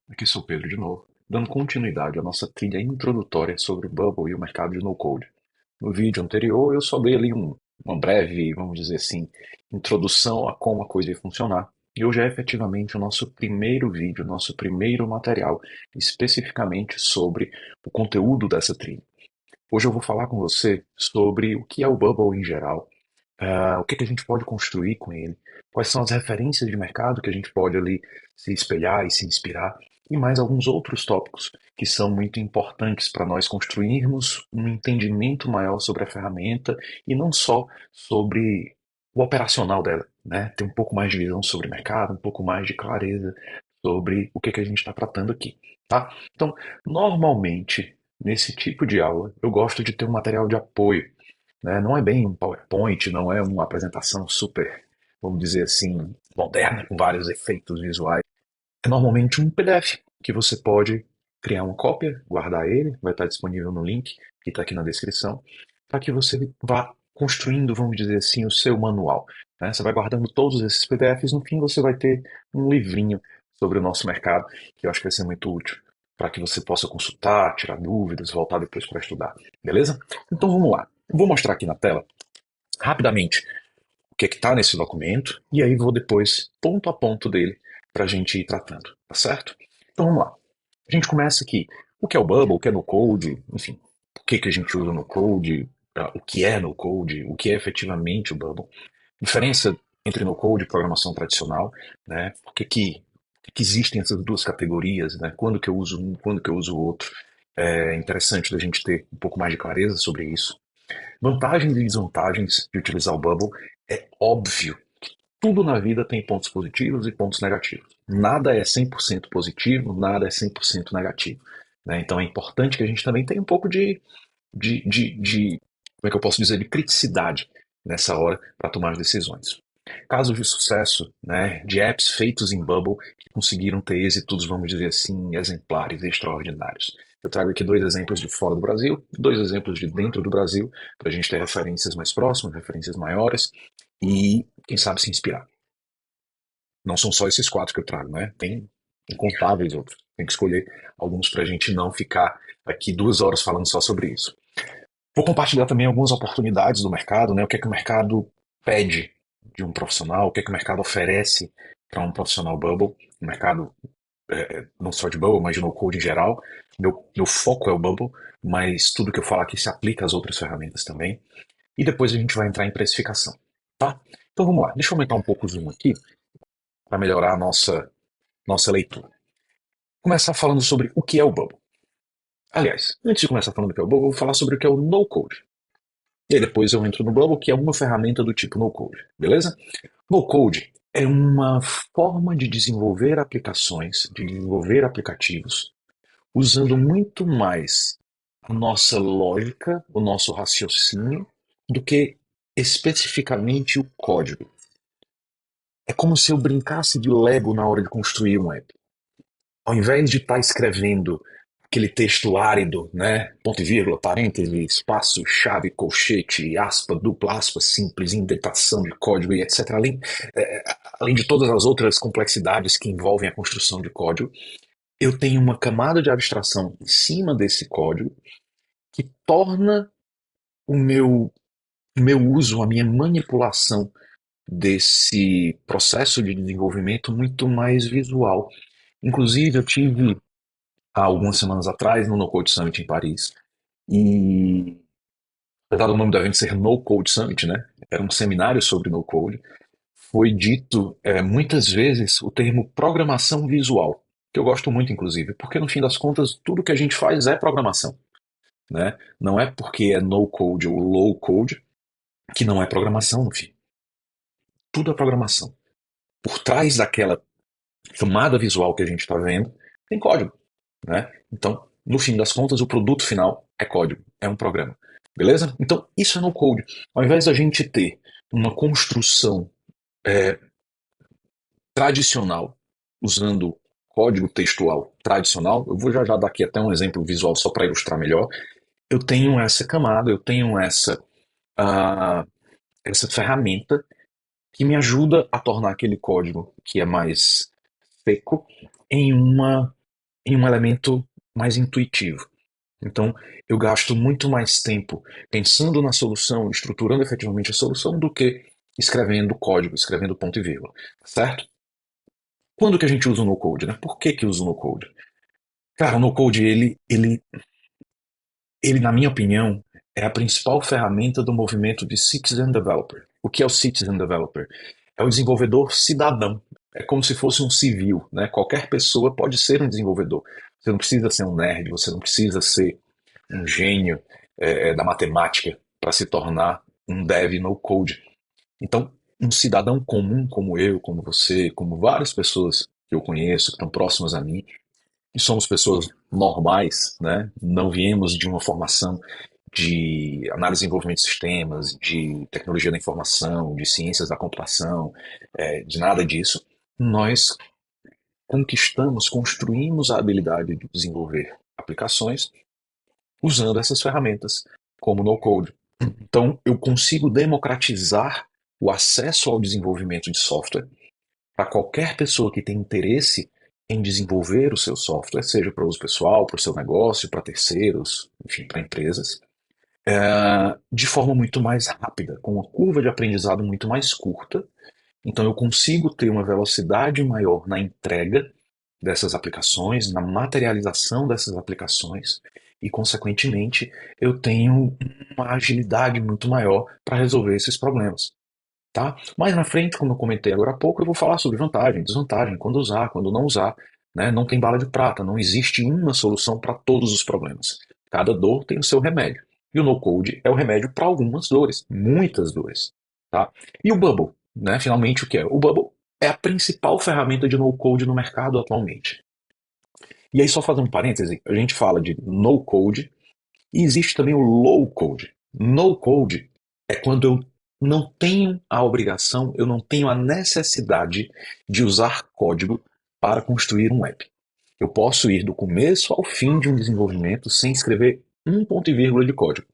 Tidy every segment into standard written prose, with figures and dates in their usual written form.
Aqui sou o Pedro de novo, dando continuidade à nossa trilha introdutória sobre o Bubble e o mercado de no-code. No vídeo anterior eu só dei ali uma breve, vamos dizer assim, introdução a como a coisa ia funcionar. E hoje é efetivamente o nosso primeiro vídeo, nosso primeiro material, especificamente sobre o conteúdo dessa trilha. Hoje eu vou falar com você sobre o que é o Bubble em geral, o que que a gente pode construir com ele, quais são as referências de mercado que a gente pode ali se espelhar e se inspirar, e mais alguns outros tópicos que são muito importantes para nós construirmos um entendimento maior sobre a ferramenta e não só sobre o operacional dela, né? Ter um pouco mais de visão sobre o mercado, um pouco mais de clareza sobre o que que a gente está tratando aqui, tá? Então, normalmente, nesse tipo de aula, eu gosto de ter um material de apoio, né? Não é bem um PowerPoint, não é uma apresentação super, vamos dizer assim, moderna, com vários efeitos visuais. É normalmente um PDF que você pode criar uma cópia, guardar ele, vai estar disponível no link que está aqui na descrição, para que você vá construindo, vamos dizer assim, o seu manual, né? Você vai guardando todos esses PDFs, no fim você vai ter um livrinho sobre o nosso mercado, que eu acho que vai ser muito útil para que você possa consultar, tirar dúvidas, voltar depois para estudar, beleza? Então vamos lá. Eu vou mostrar aqui na tela, rapidamente, o que está nesse documento, e aí vou depois, ponto a ponto dele, para a gente ir tratando, tá certo? Então vamos lá. A gente começa aqui. O que é o Bubble, o que é no Code, enfim, o que, que a gente usa no Code, o que é no Code, o que é efetivamente o Bubble. Diferença entre no Code e programação tradicional, né? Por que existem essas duas categorias, né? Quando que eu uso um, quando que eu uso o outro. É interessante da gente ter um pouco mais de clareza sobre isso. Vantagens e desvantagens de utilizar o Bubble. É óbvio que tudo na vida tem pontos positivos e pontos negativos. Nada é 100% positivo, nada é 100% negativo, né? Então é importante que a gente também tenha um pouco como é que eu posso dizer, de criticidade nessa hora para tomar as decisões. Casos de sucesso, né, de apps feitos em Bubble que conseguiram ter êxitos, vamos dizer assim, exemplares, extraordinários. Eu trago aqui dois exemplos de fora do Brasil, dois exemplos de dentro do Brasil, para a gente ter referências mais próximas, referências maiores e, quem sabe, se inspirar. Não são só esses quatro que eu trago, né? Tem incontáveis outros. Tem que escolher alguns para a gente não ficar aqui 2 horas falando só sobre isso. Vou compartilhar também algumas oportunidades do mercado, né? O que é que o mercado pede de um profissional, o que é que o mercado oferece para um profissional Bubble, o mercado não só de Bubble, mas de no-code em geral. Meu foco é o Bubble, mas tudo que eu falar aqui se aplica às outras ferramentas também. E depois a gente vai entrar em precificação, tá? Então vamos lá, deixa eu aumentar um pouco o zoom aqui para melhorar a nossa leitura. Começar falando sobre o que é o Bubble. Aliás, antes de começar falando do que é o Bubble, eu vou falar sobre o que é o no-code. E aí depois eu entro no Bubble, que é uma ferramenta do tipo no-code, beleza? No-code é uma forma de desenvolver aplicações, de desenvolver aplicativos, usando muito mais a nossa lógica, o nosso raciocínio, do que especificamente o código. É como se eu brincasse de Lego na hora de construir um app. Ao invés de estar escrevendo aquele texto árido, né? Ponto e vírgula, parêntese, espaço, chave, colchete, aspa, dupla aspa, simples, indentação de código e etc. É, além de todas as outras complexidades que envolvem a construção de código, eu tenho uma camada de abstração em cima desse código que torna o meu uso, a minha manipulação desse processo de desenvolvimento muito mais visual. Inclusive, eu tive há algumas semanas atrás no No Code Summit em Paris. E apesar do nome do evento ser No Code Summit, né? Era um seminário sobre no code. Foi dito muitas vezes o termo programação visual, que eu gosto muito, inclusive, porque no fim das contas tudo que a gente faz é programação, né? Não é porque é no code ou low code que não é programação, no fim. Tudo é programação. Por trás daquela camada visual que a gente está vendo, tem código, né? Então, no fim das contas, o produto final é código, é um programa. Beleza? Então, isso é no code. Ao invés da gente ter uma construção é, tradicional, usando código textual tradicional, eu vou já dar aqui até um exemplo visual só para ilustrar melhor. Eu tenho essa camada, eu tenho uh, essa ferramenta que me ajuda a tornar aquele código que é mais seco em uma em um elemento mais intuitivo. Então, eu gasto muito mais tempo pensando na solução, estruturando efetivamente a solução, do que escrevendo código, escrevendo ponto e vírgula, certo? Quando que a gente usa o no-code, né? Por que que usa o no-code? Cara, o no-code, ele, na minha opinião, é a principal ferramenta do movimento de Citizen Developer. O que é o Citizen Developer? É o desenvolvedor cidadão. É como se fosse um civil, né? Qualquer pessoa pode ser um desenvolvedor. Você não precisa ser um nerd, você não precisa ser um gênio da matemática para se tornar um dev no code. Então, um cidadão comum como eu, como você, como várias pessoas que eu conheço, que estão próximas a mim, e somos pessoas normais, né? Não viemos de uma formação de análise e desenvolvimento de sistemas, de tecnologia da informação, de ciências da computação, de nada disso. Nós conquistamos, construímos a habilidade de desenvolver aplicações usando essas ferramentas, como no code. Então, eu consigo democratizar o acesso ao desenvolvimento de software para qualquer pessoa que tem interesse em desenvolver o seu software, seja para uso pessoal, para o seu negócio, para terceiros, enfim, para empresas, de forma muito mais rápida, com uma curva de aprendizado muito mais curta. Então, eu consigo ter uma velocidade maior na entrega dessas aplicações, na materialização dessas aplicações, e, consequentemente, eu tenho uma agilidade muito maior para resolver esses problemas. Tá? Mais na frente, como eu comentei agora há pouco, eu vou falar sobre vantagem, desvantagem, quando usar, quando não usar. Né? Não tem bala de prata, não existe uma solução para todos os problemas. Cada dor tem o seu remédio. E o no-code é o remédio para algumas dores, muitas dores. Tá? E o Bubble, né? Finalmente, o que é? O Bubble é a principal ferramenta de no-code no mercado atualmente. E aí, só fazendo um parêntese, a gente fala de no-code e existe também o low-code. No-code é quando eu não tenho a obrigação, eu não tenho a necessidade de usar código para construir um app. Eu posso ir do começo ao fim de um desenvolvimento sem escrever um ponto e vírgula de código.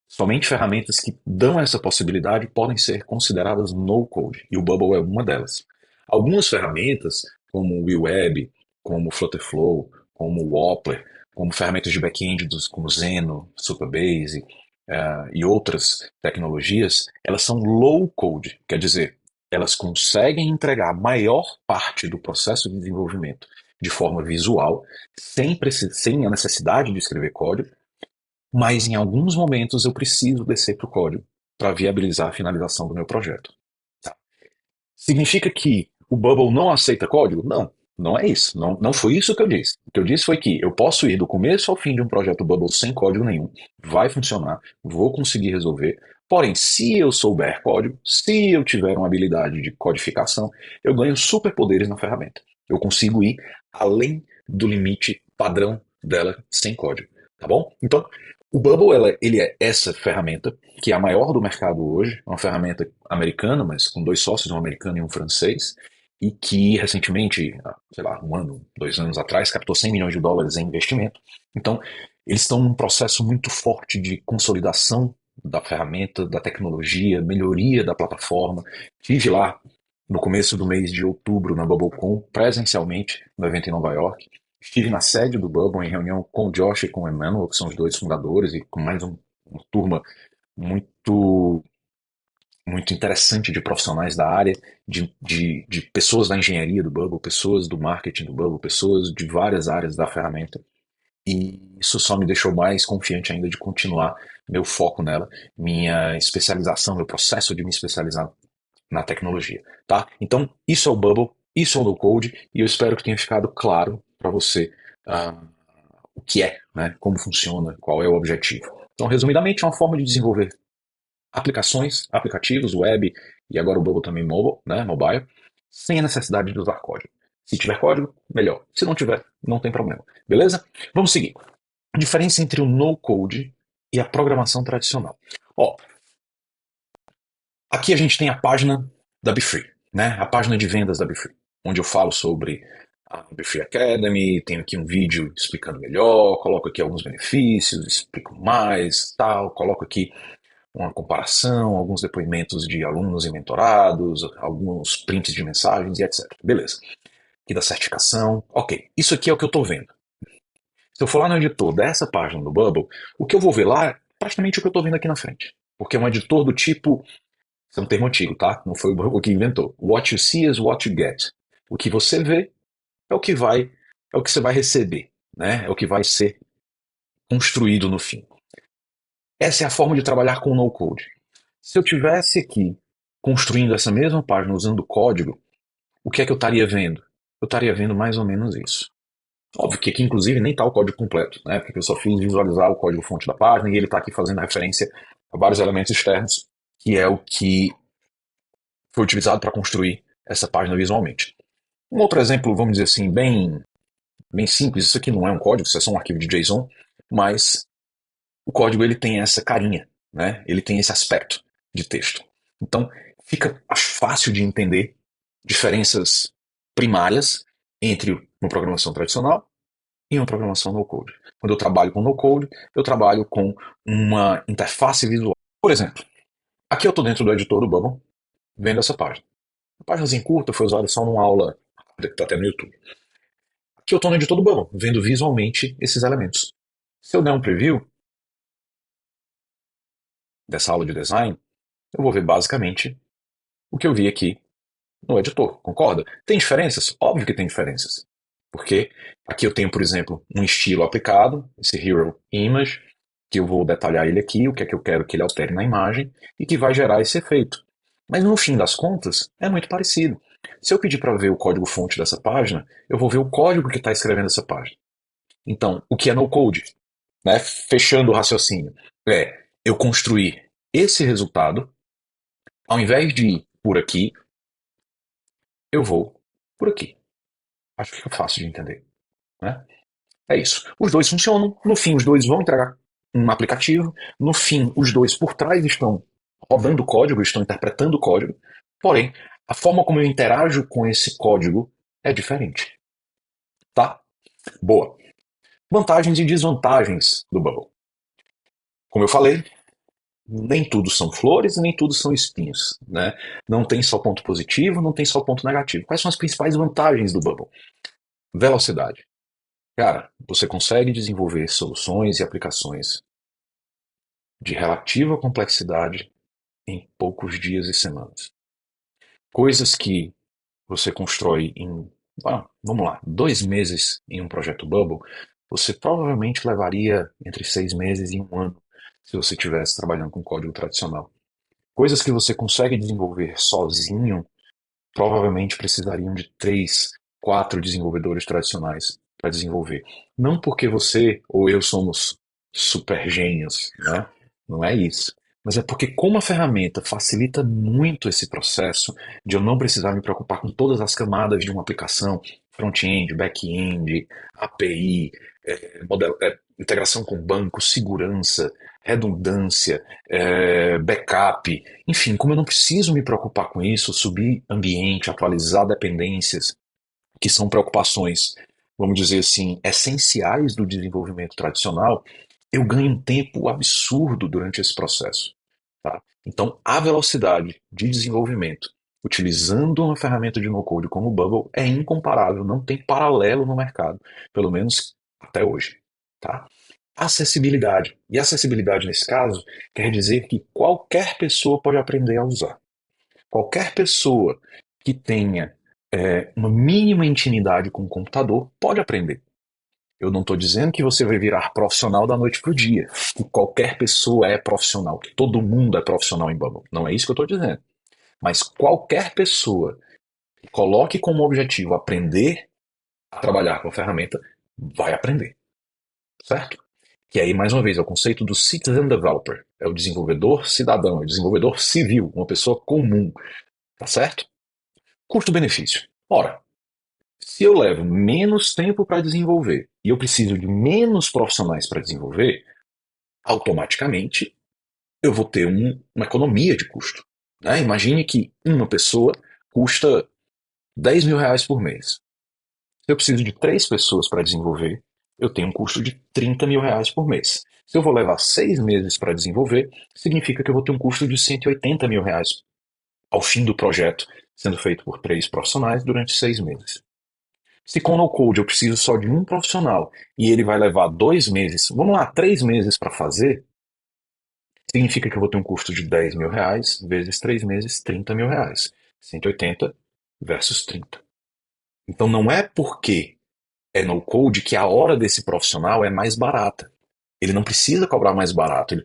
Somente ferramentas que dão essa possibilidade podem ser consideradas no-code, e o Bubble é uma delas. Algumas ferramentas, como o WeWeb, como o Flutterflow, como o Woppler, como ferramentas de back-end como Zeno, Supabase e outras tecnologias, elas são low-code, quer dizer, elas conseguem entregar a maior parte do processo de desenvolvimento de forma visual, sem a necessidade de escrever código, mas em alguns momentos eu preciso descer para o código para viabilizar a finalização do meu projeto. Tá. Significa que o Bubble não aceita código? Não, não é isso. Não, não foi isso que eu disse. O que eu disse foi que eu posso ir do começo ao fim de um projeto Bubble sem código nenhum. Vai funcionar, vou conseguir resolver. Porém, se eu souber código, se eu tiver uma habilidade de codificação, eu ganho superpoderes na ferramenta. Eu consigo ir além do limite padrão dela sem código. Tá bom? Então, o Bubble ele é essa ferramenta, que é a maior do mercado hoje, uma ferramenta americana, mas com dois sócios, um americano e um francês, e que recentemente, sei lá, um ano, 2 anos atrás, captou 100 milhões de dólares em investimento. Então, eles estão num processo muito forte de consolidação da ferramenta, da tecnologia, melhoria da plataforma. Estive lá no começo do mês de outubro na BubbleCon, presencialmente, no evento em Nova York. Estive na sede do Bubble em reunião com o Josh e com o Emmanuel, que são os dois fundadores, e com mais uma turma muito muito interessante de profissionais da área, de pessoas da engenharia do Bubble, pessoas do marketing do Bubble, pessoas de várias áreas da ferramenta. E isso só me deixou mais confiante ainda de continuar meu foco nela, minha especialização, meu processo de me especializar na tecnologia, tá? Então, isso é o Bubble, isso é o No Code, e eu espero que tenha ficado claro para você ah, o que é, né? Como funciona, qual é o objetivo. Então, resumidamente, é uma forma de desenvolver aplicações, aplicativos, web e agora o Bubble também mobile, né? Mobile, sem a necessidade de usar código. Se tiver código, melhor. Se não tiver, não tem problema. Beleza? Vamos seguir. A diferença entre o no-code e a programação tradicional. Ó, aqui a gente tem a página da BeFree, né? A página de vendas da BeFree, onde eu falo sobre a BeFree Academy, tenho aqui um vídeo explicando melhor, coloco aqui alguns benefícios, explico mais, tal, coloco aqui uma comparação, alguns depoimentos de alunos e mentorados, alguns prints de mensagens e etc. Beleza. aqui da certificação. Ok, isso aqui é o que eu estou vendo. Se eu for lá no editor dessa página do Bubble, o que eu vou ver lá é praticamente o que eu estou vendo aqui na frente. Porque é um editor do tipo, esse é um termo antigo, tá? Não foi o Bubble que inventou. What you see is what you get. O que você vê é o que vai, é o que você vai receber, né? É o que vai ser construído no fim. Essa é a forma de trabalhar com no code. Se eu tivesse aqui construindo essa mesma página usando código, o que é que eu estaria vendo? Eu estaria vendo mais ou menos isso. Óbvio que aqui, inclusive, nem está o código completo, né? Porque eu só fiz visualizar o código-fonte da página e ele está aqui fazendo referência a vários elementos externos, que é o que foi utilizado para construir essa página visualmente. Um outro exemplo, vamos dizer assim, bem simples, isso aqui não é um código, isso é só um arquivo de JSON, mas o código ele tem essa carinha, né? Ele tem esse aspecto de texto. Então, fica fácil de entender diferenças primárias entre uma programação tradicional e uma programação no-code. Quando eu trabalho com no-code, eu trabalho com uma interface visual. Por exemplo, aqui eu estou dentro do editor do Bubble, vendo essa página. A página curta foi usada só numa aula rápida que está até no YouTube. Aqui eu estou no editor do Bubble, vendo visualmente esses elementos. Se eu der um preview dessa aula de design, eu vou ver basicamente o que eu vi aqui no editor, concorda? Tem diferenças? Óbvio que tem diferenças. Porque aqui eu tenho, por exemplo, um estilo aplicado, esse Hero Image, que eu vou detalhar ele aqui, o que é que eu quero que ele altere na imagem, e que vai gerar esse efeito. Mas no fim das contas, é muito parecido. Se eu pedir para ver o código-fonte dessa página, eu vou ver o código que está escrevendo essa página. Então, o que é no-code? Né? Fechando o raciocínio, eu construir esse resultado, ao invés de ir por aqui, eu vou por aqui. Acho que fica fácil de entender, né? É isso. Os dois funcionam. No fim, os dois vão entregar um aplicativo. No fim, os dois por trás estão rodando código, estão interpretando código. Porém, a forma como eu interajo com esse código é diferente. Tá? Boa. Vantagens e desvantagens do Bubble. Como eu falei, nem tudo são flores e nem tudo são espinhos, né? Não tem só ponto positivo, não tem só ponto negativo. Quais são as principais vantagens do Bubble? Velocidade. Cara, você consegue desenvolver soluções e aplicações de relativa complexidade em poucos dias e semanas. Coisas que você constrói em, vamos lá, 2 meses em um projeto Bubble, você provavelmente levaria entre 6 meses e um ano se você estivesse trabalhando com código tradicional. Coisas que você consegue desenvolver sozinho provavelmente precisariam de 3, 4 desenvolvedores tradicionais para desenvolver. Não porque você ou eu somos super gênios, né? Não é isso. Mas é porque como a ferramenta facilita muito esse processo de eu não precisar me preocupar com todas as camadas de uma aplicação, front-end, back-end, API, integração com banco, segurança, redundância, backup, enfim, como eu não preciso me preocupar com isso, subir ambiente, atualizar dependências, que são preocupações, vamos dizer assim, essenciais do desenvolvimento tradicional, eu ganho um tempo absurdo durante esse processo. Tá? Então, a velocidade de desenvolvimento utilizando uma ferramenta de no-code como o Bubble é incomparável, não tem paralelo no mercado, pelo menos até hoje. Tá? Acessibilidade. E acessibilidade, nesse caso, quer dizer que qualquer pessoa pode aprender a usar. Qualquer pessoa que tenha uma mínima intimidade com o computador pode aprender. Eu não estou dizendo que você vai virar profissional da noite para o dia, que qualquer pessoa é profissional, que todo mundo é profissional em Bubble. Não é isso que eu estou dizendo. Mas qualquer pessoa que coloque como objetivo aprender a trabalhar com a ferramenta, vai aprender. Certo? Que aí, mais uma vez, é o conceito do citizen developer. É o desenvolvedor cidadão, é o desenvolvedor civil, uma pessoa comum. Tá certo? Custo-benefício. Ora, se eu levo menos tempo para desenvolver e eu preciso de menos profissionais para desenvolver, automaticamente eu vou ter uma economia de custo. Né? Imagine que uma pessoa custa R$ 10.000 por mês. Se eu preciso de 3 pessoas para desenvolver, eu tenho um custo de R$ 30.000 por mês. Se eu vou levar 6 meses para desenvolver, significa que eu vou ter um custo de R$ 180.000 ao fim do projeto, sendo feito por 3 profissionais durante 6 meses. Se com no code eu preciso só de um profissional e ele vai levar 2 meses, vamos lá, 3 meses para fazer, significa que eu vou ter um custo de R$ 10.000 vezes 3 meses, R$ 30.000. 180 versus 30. Então não é porque é no code que a hora desse profissional é mais barata. Ele não precisa cobrar mais barato, ele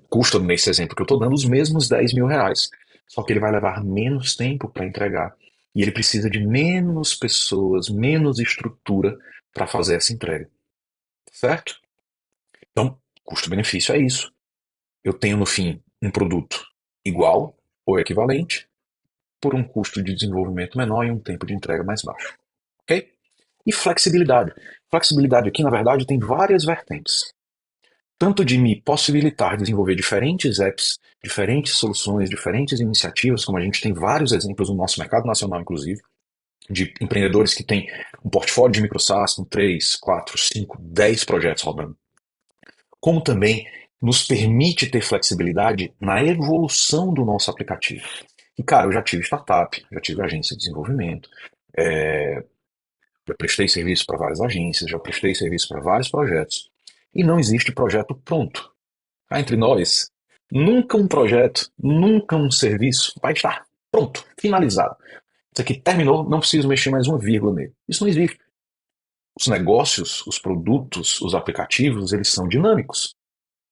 custa, nesse exemplo que eu estou dando, os mesmos R$ 10.000. Só que ele vai levar menos tempo para entregar. E ele precisa de menos pessoas, menos estrutura para fazer essa entrega. Certo? Então, custo-benefício é isso. Eu tenho, no fim, um produto igual ou equivalente por um custo de desenvolvimento menor e um tempo de entrega mais baixo. Ok? E flexibilidade. Flexibilidade aqui, na verdade, tem várias vertentes. Tanto de me possibilitar desenvolver diferentes apps, diferentes soluções, diferentes iniciativas, como a gente tem vários exemplos no nosso mercado nacional, inclusive, de empreendedores que têm um portfólio de micro SaaS com 3, 4, 5, 10 projetos rodando. Como também nos permite ter flexibilidade na evolução do nosso aplicativo. E, cara, eu já tive startup, já tive agência de desenvolvimento, já prestei serviço para várias agências, já prestei serviço para vários projetos. E não existe projeto pronto. Cá entre nós, nunca um projeto, nunca um serviço vai estar pronto, finalizado. Isso aqui terminou, não preciso mexer mais uma vírgula nele. Isso não existe. Os negócios, os produtos, os aplicativos, eles são dinâmicos.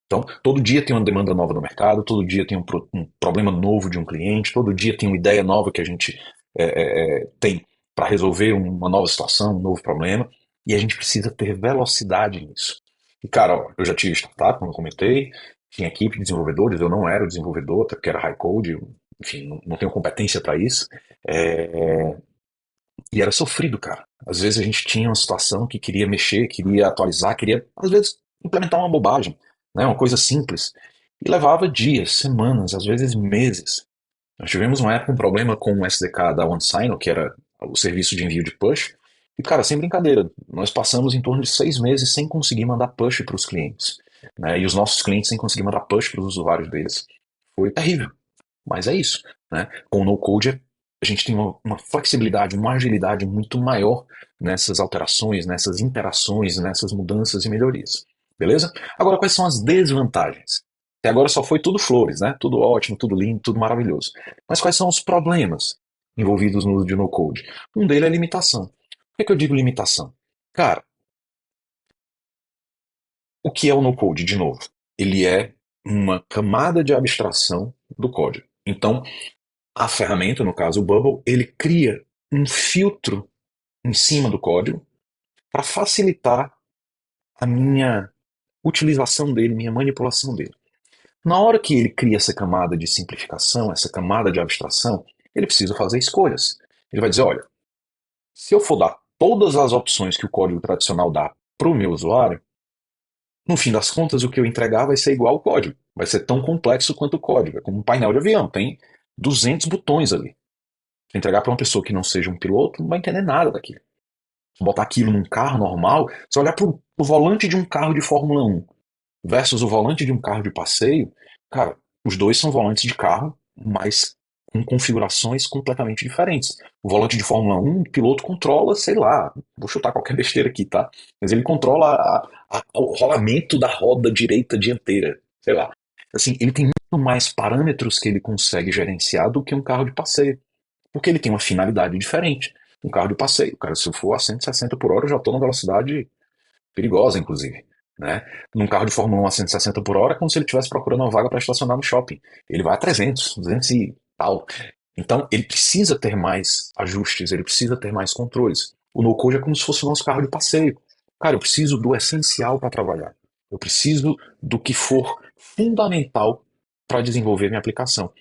Então, todo dia tem uma demanda nova no mercado, todo dia tem um problema novo de um cliente, todo dia tem uma ideia nova que a gente tem para resolver uma nova situação, um novo problema, e a gente precisa ter velocidade nisso. E, cara, ó, eu já tive startup, como eu comentei, tinha equipe de desenvolvedores, eu não era o desenvolvedor, até porque era high code, enfim, não tenho competência para isso, é, e era sofrido, cara. Às vezes a gente tinha uma situação que queria mexer, queria atualizar, queria, às vezes, implementar uma bobagem, né, uma coisa simples. E levava dias, semanas, às vezes meses. Nós tivemos uma época um problema com o SDK da OneSignal, que era o serviço de envio de push. E, cara, sem brincadeira, nós passamos em torno de 6 meses sem conseguir mandar push para os clientes. Né, e os nossos clientes sem conseguir mandar push para os usuários deles. Foi terrível. Mas é isso. Né? Com o no-code, a gente tem uma flexibilidade, uma agilidade muito maior nessas alterações, nessas interações, nessas mudanças e melhorias. Beleza? Agora, quais são as desvantagens? Até agora só foi tudo flores, né? Tudo ótimo, tudo lindo, tudo maravilhoso. Mas quais são os problemas envolvidos no uso de no-code? Um deles é a limitação. Por que eu digo limitação? Cara, o que é o no-code, de novo? Ele é uma camada de abstração do código. Então, a ferramenta, no caso o Bubble, ele cria um filtro em cima do código para facilitar a minha utilização dele, minha manipulação dele. Na hora que ele cria essa camada de simplificação, essa camada de abstração, ele precisa fazer escolhas. Ele vai dizer, olha, se eu for dar todas as opções que o código tradicional dá para o meu usuário, no fim das contas, o que eu entregar vai ser igual ao código. Vai ser tão complexo quanto o código. É como um painel de avião, tem 200 botões ali. Se entregar para uma pessoa que não seja um piloto, não vai entender nada daquilo. Se botar aquilo num carro normal, se olhar para o volante de um carro de Fórmula 1 versus o volante de um carro de passeio, cara, os dois são volantes de carro, mas com configurações completamente diferentes. O volante de Fórmula 1, o piloto controla, sei lá, vou chutar qualquer besteira aqui, tá? Mas ele controla o rolamento da roda direita dianteira, sei lá. Assim, ele tem muito mais parâmetros que ele consegue gerenciar do que um carro de passeio. Porque ele tem uma finalidade diferente. Um carro de passeio, cara, se eu for a 160 por hora, eu já estou numa velocidade perigosa, inclusive. Né? Num carro de Fórmula 1 a 160 por hora, é como se ele estivesse procurando uma vaga para estacionar no shopping. Ele vai a 300, 200 e tal. Então, ele precisa ter mais ajustes, ele precisa ter mais controles. O no-code é como se fosse o nosso carro de passeio. Cara, eu preciso do essencial para trabalhar. Eu preciso do que for fundamental para desenvolver minha aplicação.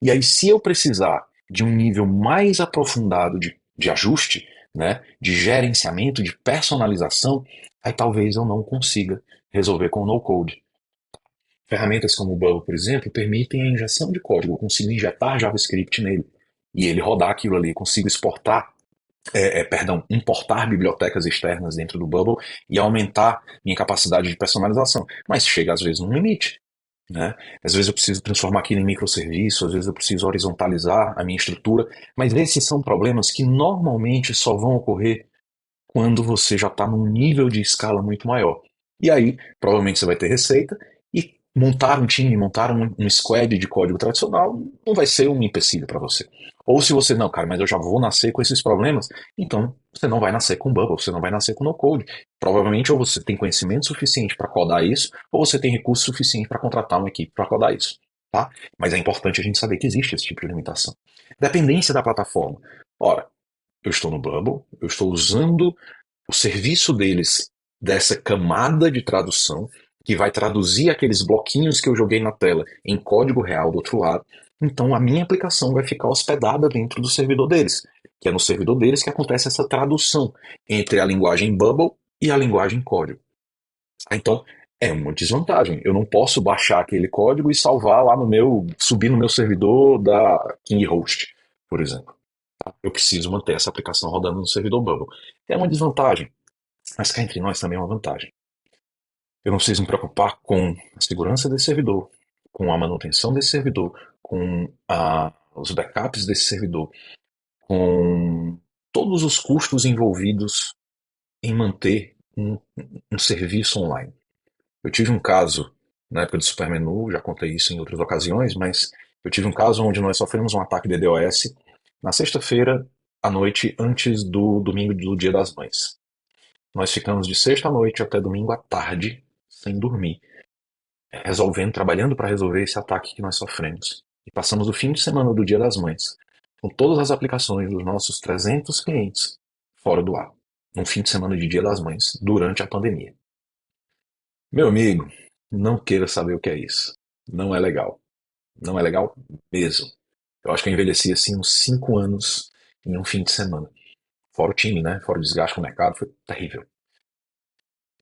E aí, se eu precisar de um nível mais aprofundado de ajuste, né, de gerenciamento, de personalização, aí talvez eu não consiga resolver com o no-code. Ferramentas como o Bubble, por exemplo, permitem a injeção de código. Eu consigo injetar JavaScript nele e ele rodar aquilo ali. Eu consigo exportar, importar bibliotecas externas dentro do Bubble e aumentar minha capacidade de personalização. Mas chega às vezes num limite. Né? Às vezes eu preciso transformar aquilo em microserviço, às vezes eu preciso horizontalizar a minha estrutura, mas esses são problemas que normalmente só vão ocorrer quando você já está num nível de escala muito maior. E aí, provavelmente você vai ter receita e montar um time, montar um squad de código tradicional não vai ser um empecilho para você. Ou se você, não, cara, mas eu já vou nascer com esses problemas, então você não vai nascer com Bubble, você não vai nascer com no-code. Provavelmente ou você tem conhecimento suficiente para codar isso, ou você tem recurso suficiente para contratar uma equipe para codar isso. Tá? Mas é importante a gente saber que existe esse tipo de limitação. Dependência da plataforma. Ora, eu estou no Bubble, eu estou usando o serviço deles dessa camada de tradução que vai traduzir aqueles bloquinhos que eu joguei na tela em código real do outro lado. Então a minha aplicação vai ficar hospedada dentro do servidor deles, que é no servidor deles que acontece essa tradução entre a linguagem Bubble e a linguagem código. Então é uma desvantagem. Eu não posso baixar aquele código e salvar lá no meu, subir no meu servidor da KingHost, por exemplo. Eu preciso manter essa aplicação rodando no servidor Bubble. É uma desvantagem, mas cá entre nós também é uma vantagem. Eu não preciso me preocupar com a segurança desse servidor, com a manutenção desse servidor, com os backups desse servidor, com todos os custos envolvidos em manter um serviço online. Eu tive um caso na época do Supermenu, já contei isso em outras ocasiões, mas eu tive um caso onde nós sofremos um ataque de DDoS na sexta-feira à noite antes do domingo do Dia das Mães. Nós ficamos de sexta à noite até domingo à tarde sem dormir, resolvendo, trabalhando para resolver esse ataque que nós sofremos. E passamos o fim de semana do Dia das Mães com todas as aplicações dos nossos 300 clientes fora do ar, num fim de semana de Dia das Mães, durante a pandemia. Meu amigo, não queira saber o que é isso. Não é legal. Não é legal mesmo. Eu acho que eu envelheci assim uns 5 anos em um fim de semana. Fora o time, né? Fora o desgaste com o mercado, foi terrível.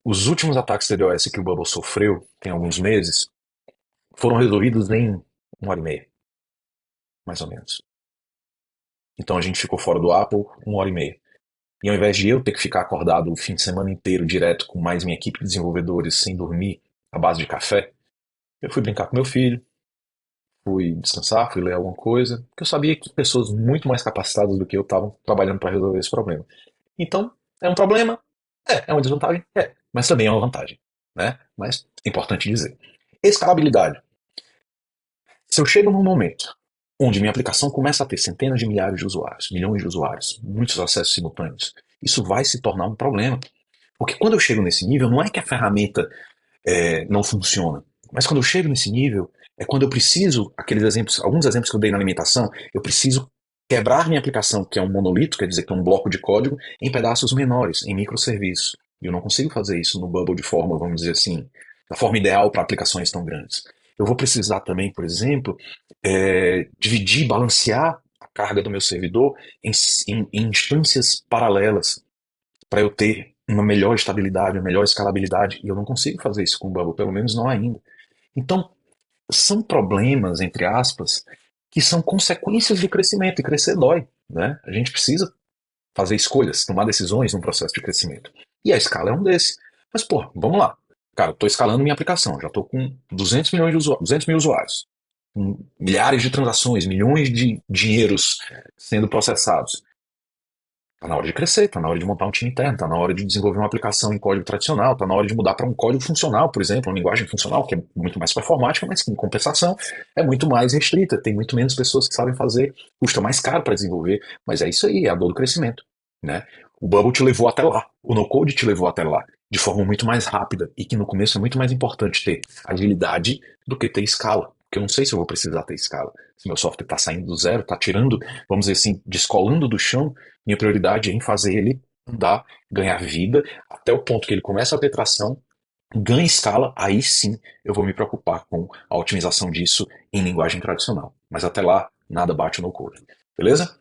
Os últimos ataques DDoS que o Bubble sofreu, tem alguns meses, foram resolvidos em 1 hora e meia, mais ou menos. Então a gente ficou fora do ar por 1 hora e meia. E ao invés de eu ter que ficar acordado o fim de semana inteiro direto com mais minha equipe de desenvolvedores sem dormir, à base de café, eu fui brincar com meu filho, fui descansar, fui ler alguma coisa, porque eu sabia que pessoas muito mais capacitadas do que eu estavam trabalhando para resolver esse problema. Então, é um problema? É uma desvantagem? É, mas também é uma vantagem, né? Mas é importante dizer. Escalabilidade. Se eu chego num momento onde minha aplicação começa a ter centenas de milhares de usuários, milhões de usuários, muitos acessos simultâneos, isso vai se tornar um problema. Porque quando eu chego nesse nível, não é que a ferramenta não funciona. Mas quando eu chego nesse nível, é quando eu preciso, aqueles exemplos, alguns exemplos que eu dei na alimentação, eu preciso quebrar minha aplicação, que é um monolito, quer dizer que é um bloco de código, em pedaços menores, em microserviços. E eu não consigo fazer isso no Bubble de forma, vamos dizer assim, da forma ideal para aplicações tão grandes. Eu vou precisar também, por exemplo, dividir, balancear a carga do meu servidor em instâncias paralelas para eu ter uma melhor estabilidade, uma melhor escalabilidade, e eu não consigo fazer isso com o Bubble, pelo menos não ainda. Então, são problemas, entre aspas, que são consequências de crescimento, e crescer dói, né? A gente precisa fazer escolhas, tomar decisões num processo de crescimento. E a escala é um desses. Mas, pô, vamos lá. Cara, eu estou escalando minha aplicação, já estou com 200 milhões de usuários, 200 mil usuários, com milhares de transações, milhões de dinheiros sendo processados. Tá na hora de crescer, tá na hora de montar um time interno, tá na hora de desenvolver uma aplicação em código tradicional, tá na hora de mudar para um código funcional, por exemplo, uma linguagem funcional, que é muito mais performática, mas que em compensação é muito mais restrita, tem muito menos pessoas que sabem fazer, custa mais caro para desenvolver, mas é isso aí, é a dor do crescimento, né? O Bubble te levou até lá, o no-code te levou até lá, de forma muito mais rápida, e que no começo é muito mais importante ter agilidade do que ter escala, porque eu não sei se eu vou precisar ter escala. Se meu software está saindo do zero, está tirando, vamos dizer assim, descolando do chão, minha prioridade é em fazer ele andar, ganhar vida, até o ponto que ele começa a ter tração, ganha escala, aí sim eu vou me preocupar com a otimização disso em linguagem tradicional. Mas até lá, nada bate no code. Beleza?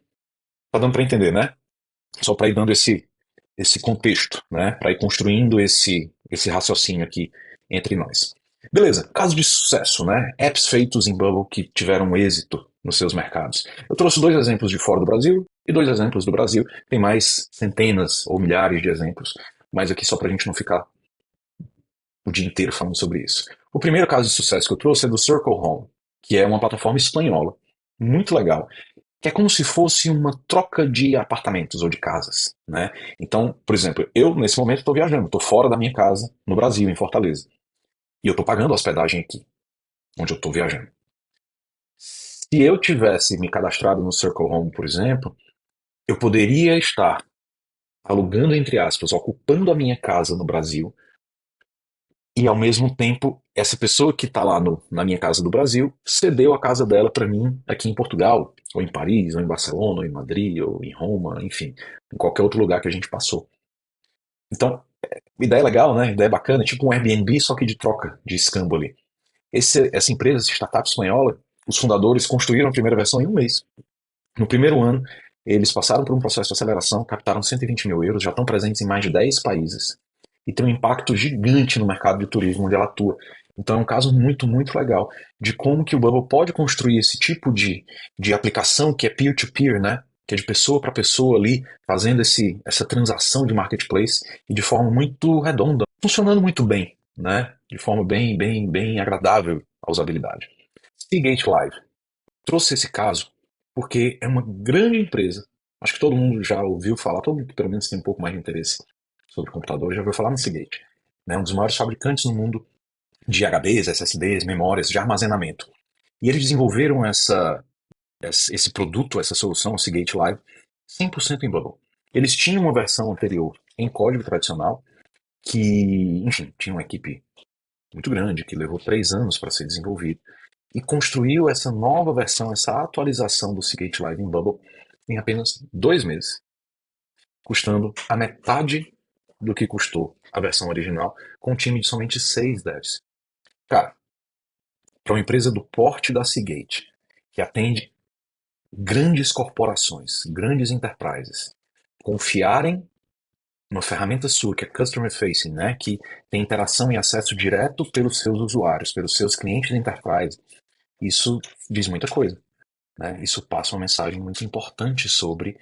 Tá dando para entender, né? Só para ir dando esse contexto, né? Para ir construindo esse raciocínio aqui entre nós. Beleza, caso de sucesso, né? Apps feitos em Bubble que tiveram êxito nos seus mercados. Eu trouxe 2 exemplos de fora do Brasil e 2 exemplos do Brasil. Tem mais centenas ou milhares de exemplos, mas aqui só para a gente não ficar o dia inteiro falando sobre isso. O primeiro caso de sucesso que eu trouxe é do Circle Home, que é uma plataforma espanhola, muito legal. que é como se fosse uma troca de apartamentos ou de casas, né? Então, por exemplo, eu nesse momento estou viajando, estou fora da minha casa, no Brasil, em Fortaleza, e eu estou pagando hospedagem aqui, onde eu estou viajando. Se eu tivesse me cadastrado no Circle Home, por exemplo, eu poderia estar alugando, entre aspas, ocupando a minha casa no Brasil, e ao mesmo tempo, essa pessoa que está lá na minha casa do Brasil cedeu a casa dela para mim aqui em Portugal, ou em Paris, ou em Barcelona, ou em Madrid, ou em Roma, enfim, em qualquer outro lugar que a gente passou. Então, ideia legal, né? Ideia bacana, tipo um Airbnb, só que de troca de escambo ali. Essa empresa, essa startup espanhola, os fundadores construíram a primeira versão em um mês. No primeiro ano, eles passaram por um processo de aceleração, captaram 120 mil euros, já estão presentes em mais de 10 países e tem um impacto gigante no mercado de turismo onde ela atua. Então é um caso muito, muito legal de como que o Bubble pode construir esse tipo de aplicação que é peer-to-peer, né? Que é de pessoa para pessoa ali, fazendo essa transação de marketplace e de forma muito redonda, funcionando muito bem, né? De forma bem, bem, bem agradável à usabilidade. Seagate Live trouxe esse caso porque é uma grande empresa. Acho que todo mundo já ouviu falar, todo mundo que pelo menos tem um pouco mais de interesse sobre computador já ouviu falar no Seagate. Né? Um dos maiores fabricantes no mundo de HDs, SSDs, memórias, de armazenamento. E eles desenvolveram esse produto, essa solução, o Seagate Live, 100% em Bubble. Eles tinham uma versão anterior em código tradicional, que, enfim, tinha uma equipe muito grande, que levou 3 anos para ser desenvolvido e construiu essa nova versão, essa atualização do Seagate Live em Bubble em apenas 2 meses, custando a metade do que custou a versão original, com um time de somente 6 devs. Cara, para uma empresa do porte da Seagate, que atende grandes corporações, grandes enterprises, confiarem numa ferramenta sua, que é Customer Facing, né, que tem interação e acesso direto pelos seus usuários, pelos seus clientes de enterprise, isso diz muita coisa. Né? Isso passa uma mensagem muito importante sobre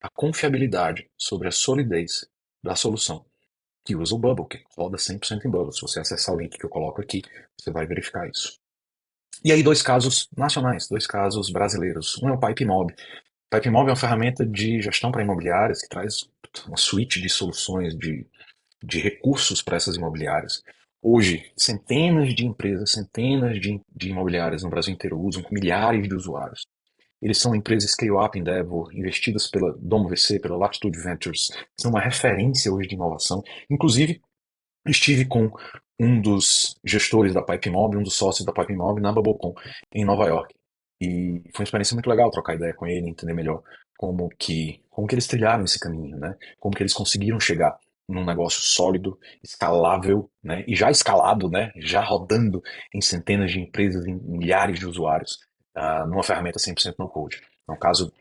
a confiabilidade, sobre a solidez da solução, que usa o Bubble, que roda 100% em Bubble. Se você acessar o link que eu coloco aqui, você vai verificar isso. E aí, dois casos nacionais, dois casos brasileiros. Um é o PipeMob. O PipeMob é uma ferramenta de gestão para imobiliárias que traz uma suite de soluções, de recursos para essas imobiliárias. Hoje, centenas de empresas, centenas de imobiliárias no Brasil inteiro usam, com milhares de usuários. Eles são empresas scale-up Endeavor, investidas pela Domo VC, pela Latitude Ventures, são uma referência hoje de inovação. Inclusive, estive com um dos gestores da PipeMob, um dos sócios da PipeMob na BubbleCon, em Nova York. E foi uma experiência muito legal trocar ideia com ele, entender melhor como que eles trilharam esse caminho, né? Como que eles conseguiram chegar num negócio sólido, escalável, né? E já escalado, né? Já rodando em centenas de empresas, em milhares de usuários, numa ferramenta 100% no code. É um caso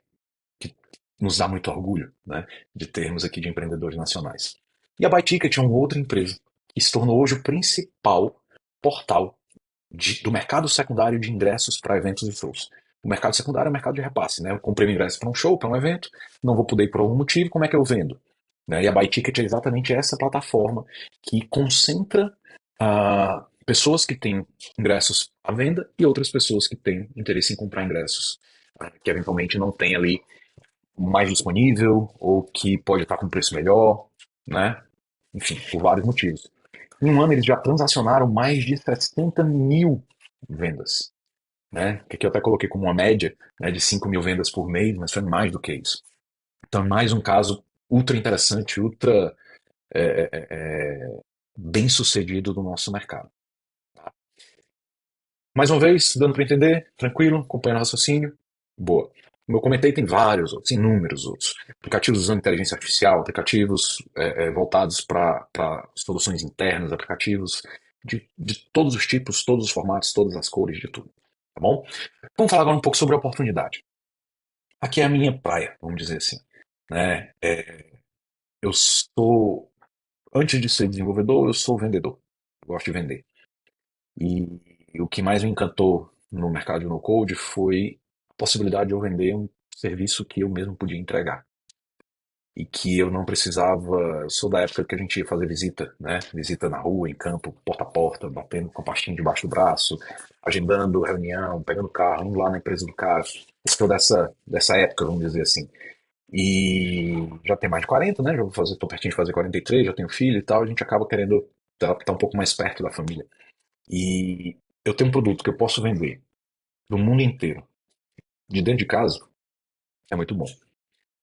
que nos dá muito orgulho, né? De termos aqui de empreendedores nacionais. E a BuyTicket é uma outra empresa que se tornou hoje o principal portal do mercado secundário de ingressos para eventos e shows. O mercado secundário é o mercado de repasse, né? Eu comprei um ingresso para um show, para um evento, não vou poder ir por algum motivo, como é que eu vendo? Né? E a BuyTicket é exatamente essa plataforma que concentra pessoas que têm ingressos à venda e outras pessoas que têm interesse em comprar ingressos, que eventualmente não tem ali mais disponível ou que pode estar com preço melhor, né? Enfim, por vários motivos. Em um ano eles já transacionaram mais de 60 mil vendas, né? Que aqui eu até coloquei como uma média, né, de 5 mil vendas por mês, mas foi mais do que isso. Então é mais um caso ultra interessante, ultra é, é, é, bem sucedido do nosso mercado. Tá? Mais uma vez, dando para entender, tranquilo, acompanhando o raciocínio, boa. Como eu comentei, tem vários outros, inúmeros outros. Aplicativos usando inteligência artificial, aplicativos voltados para soluções internas, aplicativos de todos os tipos, todos os formatos, todas as cores, de tudo. Tá bom? Vamos falar agora um pouco sobre a oportunidade. Aqui é a minha praia, vamos dizer assim. Né? Eu sou, antes de ser desenvolvedor, eu sou vendedor. Eu gosto de vender. E o que mais me encantou no mercado de no-code foi a possibilidade de eu vender um serviço que eu mesmo podia entregar. e que eu não precisava. Eu sou da época que a gente ia fazer visita, né? Visita na rua, em campo, porta a porta, batendo com a pastinha debaixo do braço, agendando reunião, pegando carro, indo lá na empresa do cara. Eu sou dessa época, vamos dizer assim. E já tem mais de 40, né? Já vou fazer, tô pertinho de fazer 43, já tenho filho e tal. A gente acaba querendo estar um pouco mais perto da família. E eu tenho um produto que eu posso vender para o mundo inteiro, de dentro de casa, é muito bom.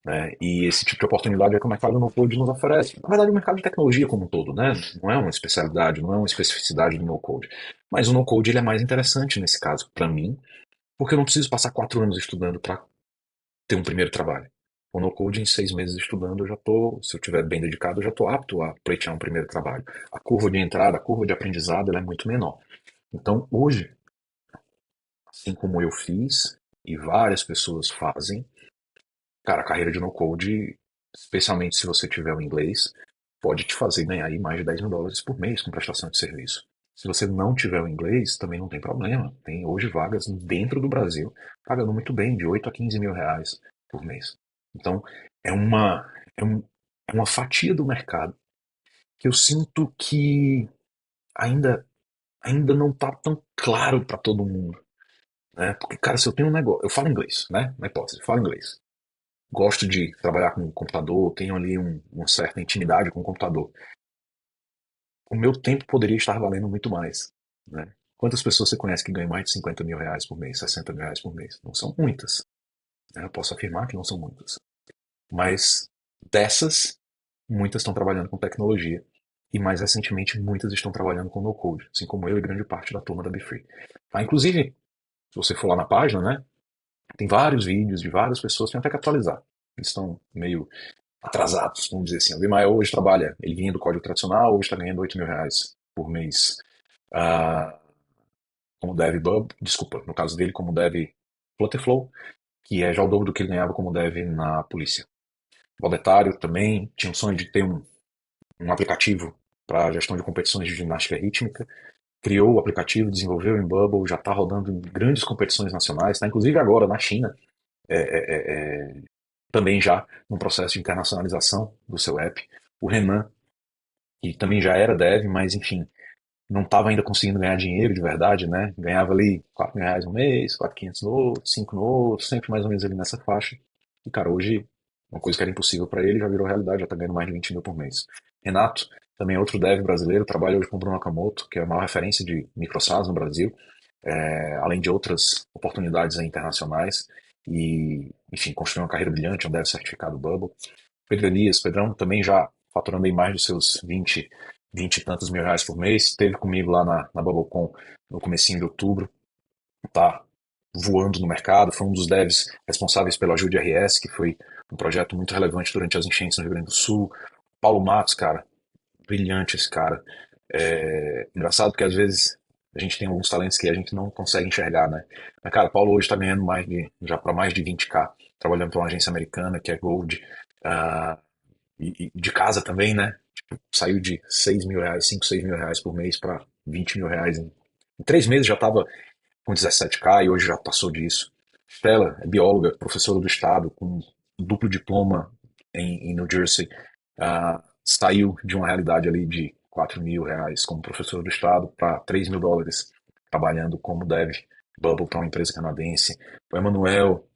Né? E esse tipo de oportunidade é que o mercado no code nos oferece. Na verdade, o mercado de tecnologia como um todo, né? Não é uma especialidade, não é uma especificidade do no-code. Mas o no-code ele é mais interessante nesse caso, para mim, porque eu não preciso passar 4 anos estudando para ter um primeiro trabalho. O no-code, em 6 meses estudando, eu já estou, se eu estiver bem dedicado, eu já estou apto a pleitear um primeiro trabalho. A curva de entrada, a curva de aprendizado, ela é muito menor. Então, hoje, assim como eu fiz, e várias pessoas fazem, cara, a carreira de no-code, especialmente se você tiver o inglês, pode te fazer ganhar aí mais de US$ 10.000 por mês com prestação de serviço. Se você não tiver o inglês, também não tem problema. Tem hoje vagas dentro do Brasil pagando muito bem, de 8 a 15 mil reais por mês. Então, é uma, é um- é uma fatia do mercado que eu sinto que ainda, ainda não está tão claro para todo mundo. Né? Porque, cara, se eu tenho um negócio. Eu falo inglês, né? Na hipótese, eu falo inglês. Gosto de trabalhar com o computador, tenho ali uma certa intimidade com o computador. O meu tempo poderia estar valendo muito mais, né? Quantas pessoas você conhece que ganham mais de 50 mil reais por mês, 60 mil reais por mês? Não são muitas, né? Eu posso afirmar que não são muitas. Mas dessas, muitas estão trabalhando com tecnologia. E mais recentemente, muitas estão trabalhando com no-code, assim como eu e grande parte da turma da BeFree. Ah, inclusive, se você for lá na página, né, tem vários vídeos de várias pessoas, tem até que atualizar. Eles estão meio atrasados, vamos dizer assim. O Abimael hoje trabalha, ele vinha do código tradicional, hoje está ganhando 8 mil reais por mês ah, como dev Bub, desculpa, no caso dele como dev Flutterflow, que é já o dobro do que ele ganhava como dev na polícia. Valdetário também tinha um sonho de ter um aplicativo para gestão de competições de ginástica rítmica, criou o aplicativo, desenvolveu em Bubble, já está rodando em grandes competições nacionais, está inclusive agora na China, é, é, é, também já num processo de internacionalização do seu app. O Renan, que também já era dev, mas enfim, não estava ainda conseguindo ganhar dinheiro de verdade, né? Ganhava ali 4 mil reais no mês, 4.500 no outro, 5 no outro, sempre mais ou menos ali nessa faixa. E, cara, hoje, uma coisa que era impossível para ele já virou realidade, já está ganhando mais de 20 mil por mês. Renato, também é outro dev brasileiro, trabalha hoje com o Bruno Nakamoto, que é a maior referência de microsas no Brasil, além de outras oportunidades aí internacionais. E, enfim, construiu uma carreira brilhante, é um dev certificado Bubble. Pedro Elias, Pedrão também já faturando aí mais dos seus 20 e tantos mil reais por mês. Esteve comigo lá na BubbleCon no comecinho de outubro, tá voando no mercado, foi um dos devs responsáveis pela Ajude RS, que foi um projeto muito relevante durante as enchentes no Rio Grande do Sul. Paulo Matos, cara, brilhante esse cara. Engraçado porque às vezes a gente tem alguns talentos que a gente não consegue enxergar, né? Mas, cara, Paulo hoje está ganhando já para mais de 20K, trabalhando para uma agência americana que é Gold. Ah, e de casa também, né? Tipo, saiu de 6 mil reais, 5, 6 mil reais por mês para 20 mil reais. Em 3 meses já estava com 17K e hoje já passou disso. Stella é bióloga, professora do estado, com duplo diploma em New Jersey. Saiu de uma realidade ali de 4 mil reais como professora do estado para 3 mil dólares trabalhando como dev Bubble para uma empresa canadense. O Emanuel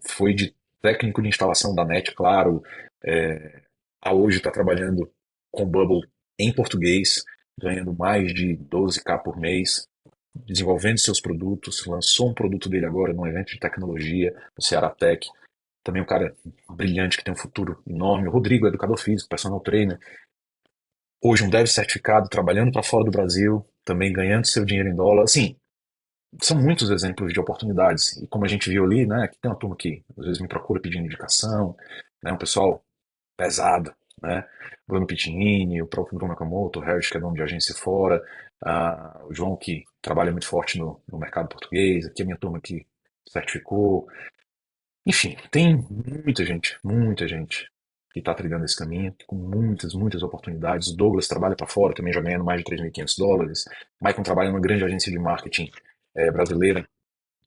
foi de técnico de instalação da NET, claro, é, a hoje está trabalhando com Bubble em português, ganhando mais de 12K por mês, desenvolvendo seus produtos, lançou um produto dele agora num evento de tecnologia, no Ceará Tech. Também um cara brilhante que tem um futuro enorme. O Rodrigo, educador físico, personal trainer. Hoje um dev certificado, trabalhando para fora do Brasil, também ganhando seu dinheiro em dólar. Assim, são muitos exemplos de oportunidades. E como a gente viu ali, né, que tem uma turma que às vezes me procura pedindo indicação, né, um pessoal pesado, né? Bruno Pitinini, o próprio Bruno Nakamoto, o Harris, que é dono de agência fora, o João, que trabalha muito forte no mercado português, aqui a minha turma que certificou. Enfim, tem muita gente que está trilhando esse caminho, com muitas, muitas oportunidades. O Douglas trabalha para fora, também já ganhando mais de US$ 3.500. Maicon trabalha numa grande agência de marketing brasileira,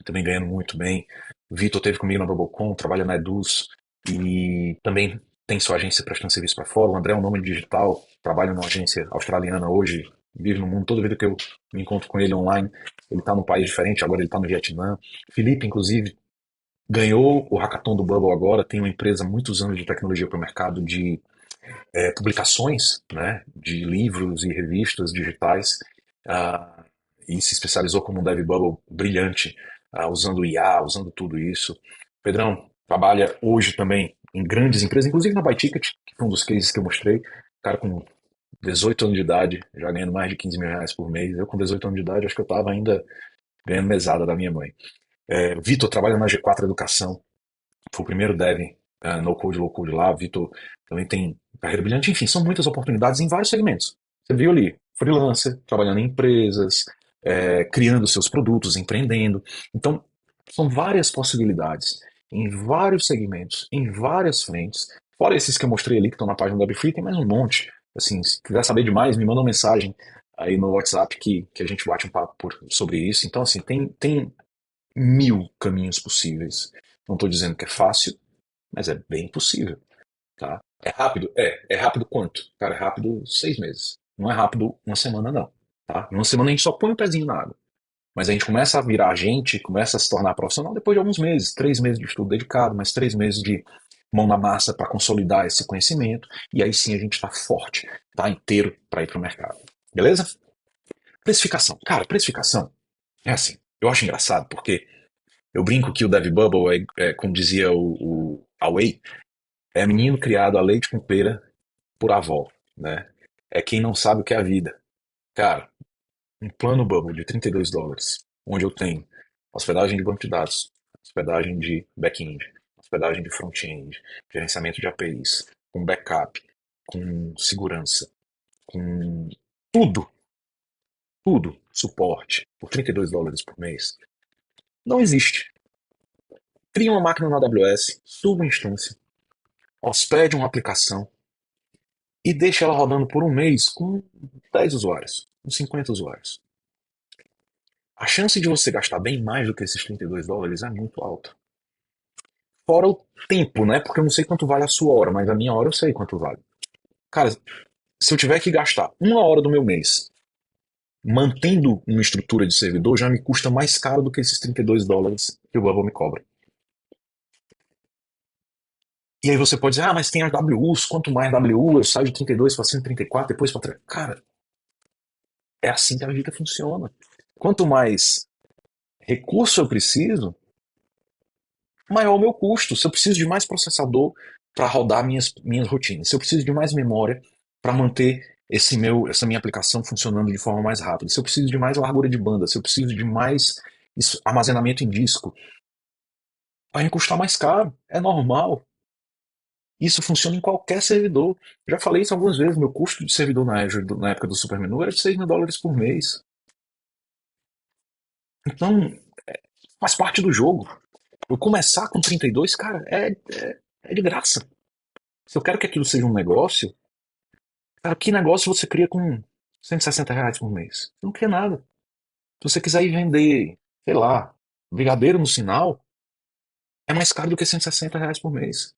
também ganhando muito bem. O Vitor teve comigo na Bubblecom, trabalha na Eduz e também tem sua agência prestando serviço para fora. O André é um nômade digital, trabalha numa agência australiana hoje, vive no mundo. Toda vida que eu me encontro com ele online, ele está num país diferente, agora ele está no Vietnã. Felipe, inclusive, ganhou o Hackathon do Bubble agora, tem uma empresa há muitos anos de tecnologia para o mercado de publicações, né, de livros e revistas digitais, ah, e se especializou como um dev bubble brilhante, usando IA, usando tudo isso. Pedrão trabalha hoje também em grandes empresas, inclusive na BuyTicket, que foi um dos cases que eu mostrei, cara com 18 anos de idade, já ganhando mais de 15 mil reais por mês. Eu com 18 anos de idade, acho que eu estava ainda ganhando mesada da minha mãe. Vitor trabalha na G4 Educação, foi o primeiro dev no code, low code lá. Vitor também tem carreira brilhante. Enfim, são muitas oportunidades em vários segmentos. Você viu ali, freelancer, trabalhando em empresas, criando seus produtos, empreendendo. Então, são várias possibilidades em vários segmentos, em várias frentes. Fora esses que eu mostrei ali que estão na página do WebFree, tem mais um monte. Assim, se quiser saber demais, me manda uma mensagem aí no WhatsApp que a gente bate um papo sobre isso. Então, assim, tem mil caminhos possíveis. Não estou dizendo que é fácil, mas é bem possível, tá? É rápido? É rápido quanto? Cara, é rápido 6 meses. Não é rápido uma semana, não. Tá? Uma semana a gente só põe o pezinho na água. Mas a gente começa a virar gente, começa a se tornar profissional depois de alguns meses. 3 meses de estudo dedicado, mais 3 meses de mão na massa para consolidar esse conhecimento. E aí sim a gente está forte, tá inteiro para ir para o mercado. Beleza? Precificação. Cara, precificação é assim. Eu acho engraçado porque eu brinco que o Dev Bubble como dizia o Away, é menino criado a leite com pera por avó, né? É quem não sabe o que é a vida. Cara, um plano Bubble de US$ 32, onde eu tenho hospedagem de banco de dados, hospedagem de back-end, hospedagem de front-end, gerenciamento de APIs, com backup, com segurança, com tudo, tudo, suporte, por US$ 32 por mês, não existe. Cria uma máquina na AWS, suba uma instância, hospede uma aplicação e deixa ela rodando por um mês com 10 usuários, com 50 usuários. A chance de você gastar bem mais do que esses US$ 32 é muito alta. Fora o tempo, né? Porque eu não sei quanto vale a sua hora, mas a minha hora eu sei quanto vale. Cara, se eu tiver que gastar uma hora do meu mês mantendo uma estrutura de servidor, já me custa mais caro do que esses US$ 32 que o Bubble me cobra. E aí você pode dizer, mas tem as WUs, quanto mais WU, eu saio de 32 para 134, depois para... Cara, é assim que a vida funciona. Quanto mais recurso eu preciso, maior o meu custo. Se eu preciso de mais processador para rodar minhas rotinas, se eu preciso de mais memória para manter essa minha aplicação funcionando de forma mais rápida, se eu preciso de mais largura de banda, se eu preciso de mais armazenamento em disco, vai me custar mais caro. É normal. Isso funciona em qualquer servidor. Já falei isso algumas vezes. Meu custo de servidor na Azure, na época do Supermenu, era de US$ 6.000 por mês. Então, faz parte do jogo. Eu começar com 32, cara, é de graça. Se eu quero que aquilo seja um negócio, cara, que negócio você cria com R$ 160 por mês? Você não cria nada. Se você quiser ir vender, sei lá, brigadeiro no sinal, é mais caro do que R$ 160 por mês.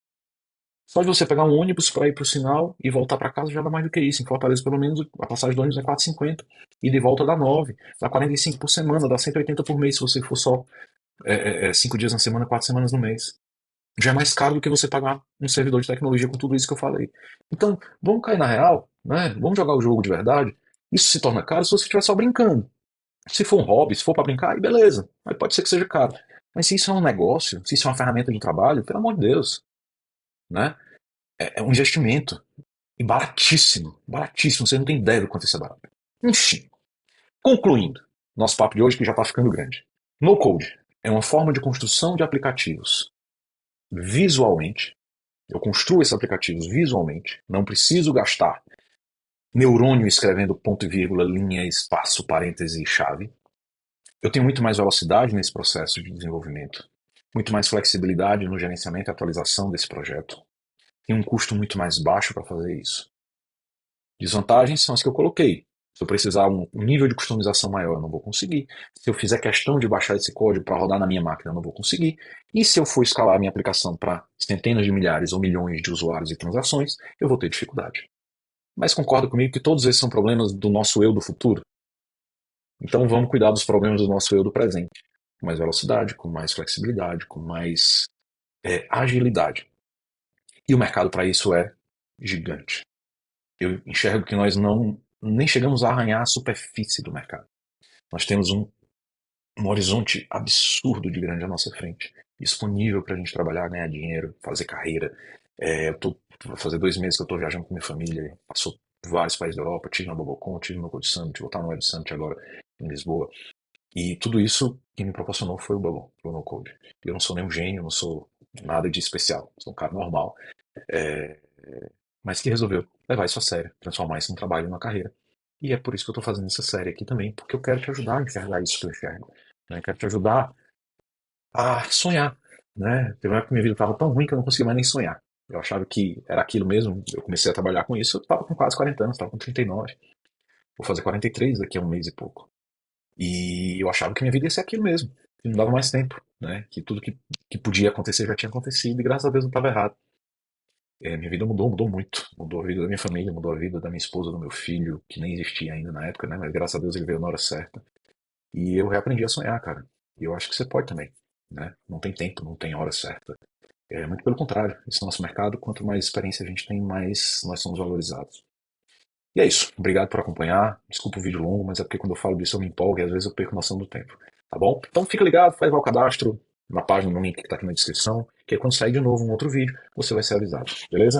Só de você pegar um ônibus para ir para o sinal e voltar para casa já dá mais do que isso. Em Fortaleza, pelo menos, a passagem do ônibus é 4,50. E de volta dá 9. Dá 45 por semana, dá 180 por mês se você for só 5 dias na semana, 4 semanas no mês. Já é mais caro do que você pagar um servidor de tecnologia com tudo isso que eu falei. Então, vamos cair na real, né? Vamos jogar o jogo de verdade. Isso se torna caro se você estiver só brincando. Se for um hobby, se for para brincar, aí beleza. Aí pode ser que seja caro. Mas se isso é um negócio, se isso é uma ferramenta de trabalho, pelo amor de Deus, né? É um investimento. E baratíssimo. Baratíssimo. Você não tem ideia do quanto isso é barato. Enfim, concluindo nosso papo de hoje, que já está ficando grande. No Code é uma forma de construção de aplicativos visualmente. Eu construo esses aplicativos visualmente. Não preciso gastar neurônio escrevendo ponto e vírgula, linha, espaço, parêntese e chave. Eu tenho muito mais velocidade nesse processo de desenvolvimento. Muito mais flexibilidade no gerenciamento e atualização desse projeto. Tem um custo muito mais baixo para fazer isso. Desvantagens são as que eu coloquei. Se eu precisar um nível de customização maior, eu não vou conseguir. Se eu fizer questão de baixar esse código para rodar na minha máquina, eu não vou conseguir. E se eu for escalar a minha aplicação para centenas de milhares ou milhões de usuários e transações, eu vou ter dificuldade. Mas concorda comigo que todos esses são problemas do nosso eu do futuro? Então vamos cuidar dos problemas do nosso eu do presente. Com mais velocidade, com mais flexibilidade, com mais agilidade. E o mercado para isso é gigante. Eu enxergo que nós não nem chegamos a arranhar a superfície do mercado. Nós temos um horizonte absurdo de grande à nossa frente, disponível para a gente trabalhar, ganhar dinheiro, fazer carreira. Vai fazer 2 meses que eu estou viajando com minha família, passou por vários países da Europa, tive na Bobocon, tive no Code Summit, vou estar no Web Summit agora em Lisboa. E tudo isso que me proporcionou foi o Bubble, o No Code. Eu não sou nenhum gênio, não sou nada de especial, sou um cara normal, é, mas que resolveu levar isso a sério, transformar isso num trabalho, numa carreira. E é por isso que eu estou fazendo essa série aqui também, porque eu quero te ajudar a enxergar isso que eu enxergo. Né? Eu quero te ajudar a sonhar. Né? Teve uma época que minha vida estava tão ruim que eu não conseguia mais nem sonhar. Eu achava que era aquilo mesmo, eu comecei a trabalhar com isso, eu estava com quase 40 anos, estava com 39. Vou fazer 43 daqui a um mês e pouco. E eu achava que minha vida ia ser aquilo mesmo, que não dava mais tempo, né? Que tudo que podia acontecer já tinha acontecido e graças a Deus não estava errado. Minha vida mudou muito. Mudou a vida da minha família, mudou a vida da minha esposa, do meu filho, que nem existia ainda na época, né? Mas graças a Deus ele veio na hora certa. E eu reaprendi a sonhar, cara. E eu acho que você pode também, né? Não tem tempo, não tem hora certa. Muito pelo contrário. Esse nosso mercado, quanto mais experiência a gente tem, mais nós somos valorizados. E é isso. Obrigado por acompanhar. Desculpa o vídeo longo, mas é porque quando eu falo disso eu me empolgo e às vezes eu perco noção do tempo. Tá bom? Então fica ligado, faz lá o cadastro na página, no link que está aqui na descrição, que aí quando sair de novo um outro vídeo, você vai ser avisado. Beleza?